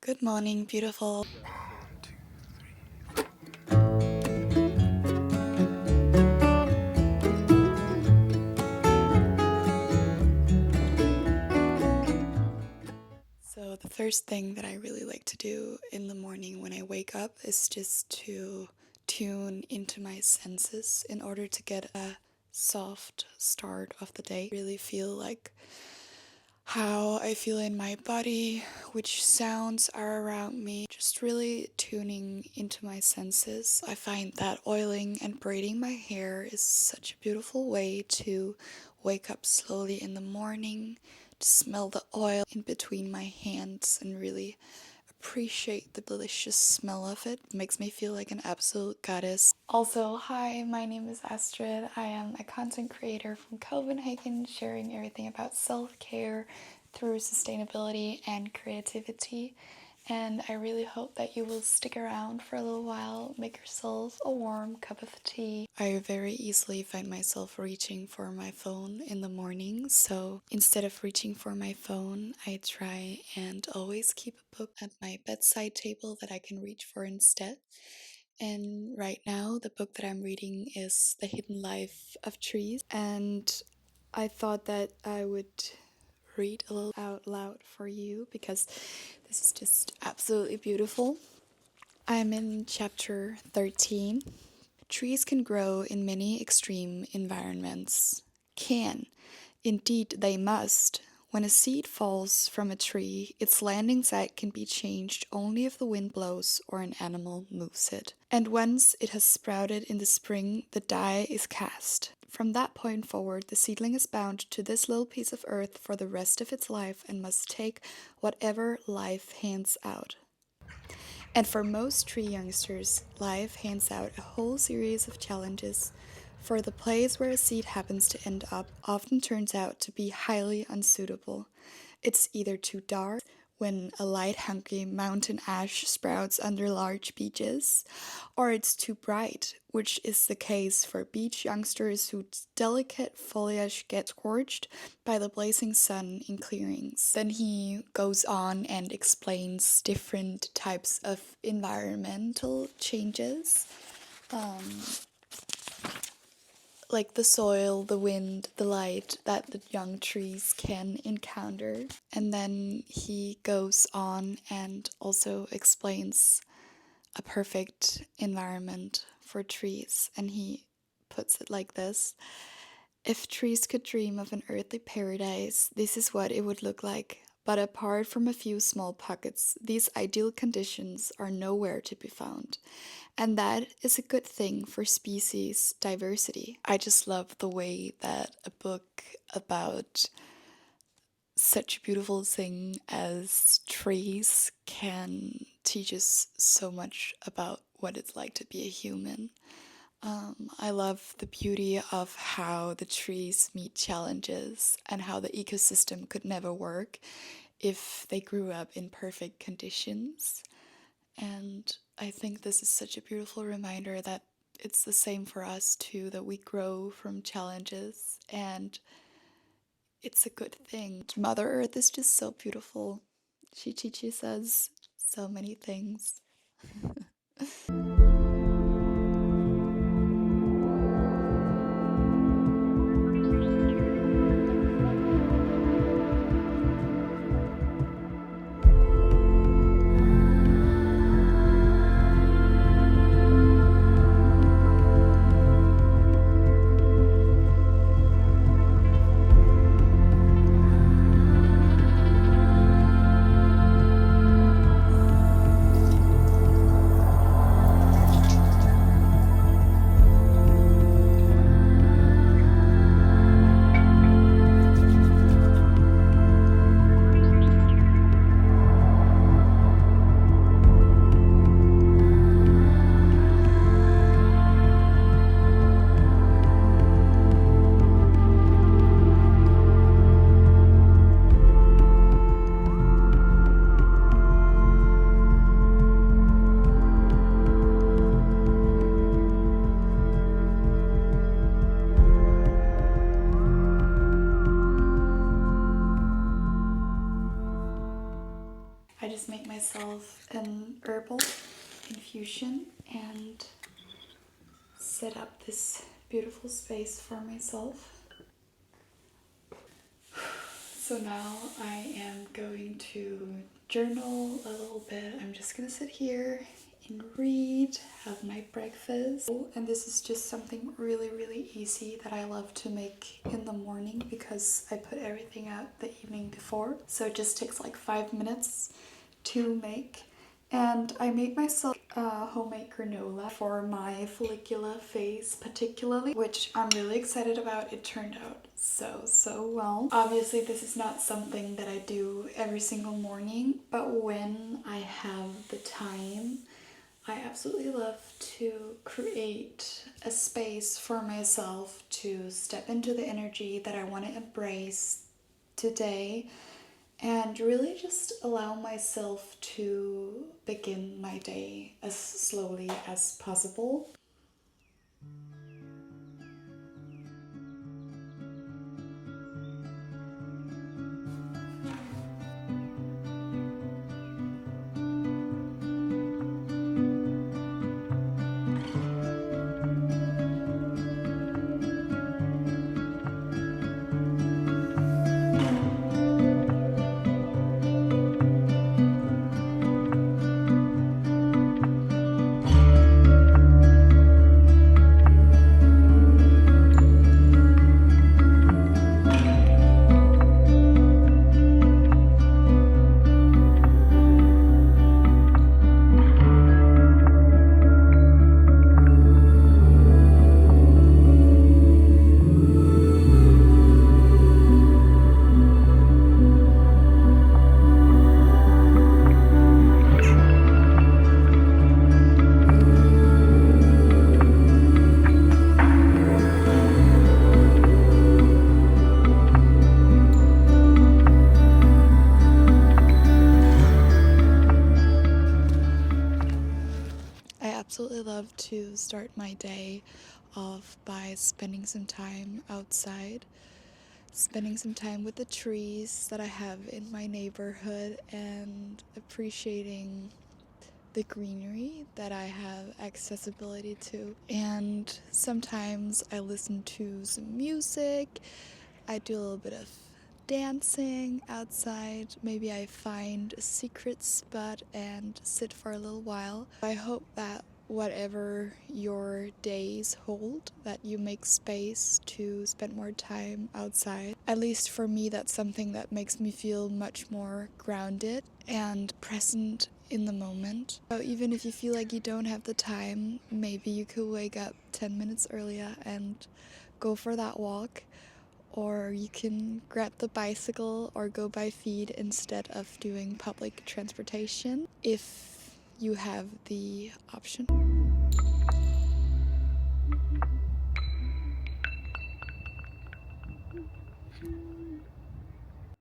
Good morning, beautiful. So, the first thing that I really like to do in the morning when I wake up is just to tune into my senses in order to get a soft start of the day. Really feel like how I feel in my body, which sounds are around me, just really tuning into my senses. I find that oiling and braiding my hair is such a beautiful way to wake up slowly in the morning, to smell the oil in between my hands and really appreciate the delicious smell of it. It makes me feel like an absolute goddess. Also, hi, my name is Astrid. I am a content creator from Copenhagen, sharing everything about self-care through sustainability and creativity. And I really hope that you will stick around for a little while, make yourself a warm cup of tea. I very easily find myself reaching for my phone in the morning, so instead of reaching for my phone, I try and always keep a book at my bedside table that I can reach for instead. And right now, the book that I'm reading is The Hidden Life of Trees, and I thought that I would read a little out loud for you because this is just absolutely beautiful. I'm in chapter 13. Trees can grow in many extreme environments. Can. Indeed, they must. When a seed falls from a tree, its landing site can be changed only if the wind blows or an animal moves it. And once it has sprouted in the spring, the die is cast. From that point forward, the seedling is bound to this little piece of earth for the rest of its life and must take whatever life hands out. And for most tree youngsters, life hands out a whole series of challenges, for the place where a seed happens to end up often turns out to be highly unsuitable. It's either too dark, when a light hungry mountain ash sprouts under large beeches, or it's too bright, which is the case for beech youngsters whose delicate foliage gets scorched by the blazing sun in clearings. Then he goes on and explains different types of environmental changes. Like the soil, the wind, the light that the young trees can encounter. And then he goes on and also explains a perfect environment for trees. And he puts it like this: if trees could dream of an earthly paradise, this is what it would look like. But apart from a few small pockets, these ideal conditions are nowhere to be found. And that is a good thing for species diversity. I just love the way that a book about such a beautiful thing as trees can teach us so much about what it's like to be a human. I love the beauty of how the trees meet challenges and how the ecosystem could never work if they grew up in perfect conditions. And I think this is such a beautiful reminder that it's the same for us too, that we grow from challenges and it's a good thing. Mother Earth is just so beautiful. She teaches us so many things. myself an herbal infusion and set up this beautiful space for myself. So now I am going to journal a little bit. I'm just gonna sit here and read, have my breakfast. And this is just something really, really easy that I love to make in the morning because I put everything out the evening before. So it just takes like 5 minutes to make. And I made myself homemade granola for my follicular phase particularly, which I'm really excited about. It turned out so well. Obviously this is not something that I do every single morning, but when I have the time, I absolutely love to create a space for myself to step into the energy that I want to embrace today and really just allow myself to begin my day as slowly as possible. I absolutely love to start my day off by spending some time outside, spending some time with the trees that I have in my neighborhood and appreciating the greenery that I have accessibility to. And sometimes I listen to some music, I do a little bit of dancing outside. Maybe I find a secret spot and sit for a little while. I hope that whatever your days hold, that you make space to spend more time outside. At least for me, that's something that makes me feel much more grounded and present in the moment. So even if you feel like you don't have the time, maybe you could wake up 10 minutes earlier and go for that walk. Or you can grab the bicycle or go by feet instead of doing public transportation if you have the option.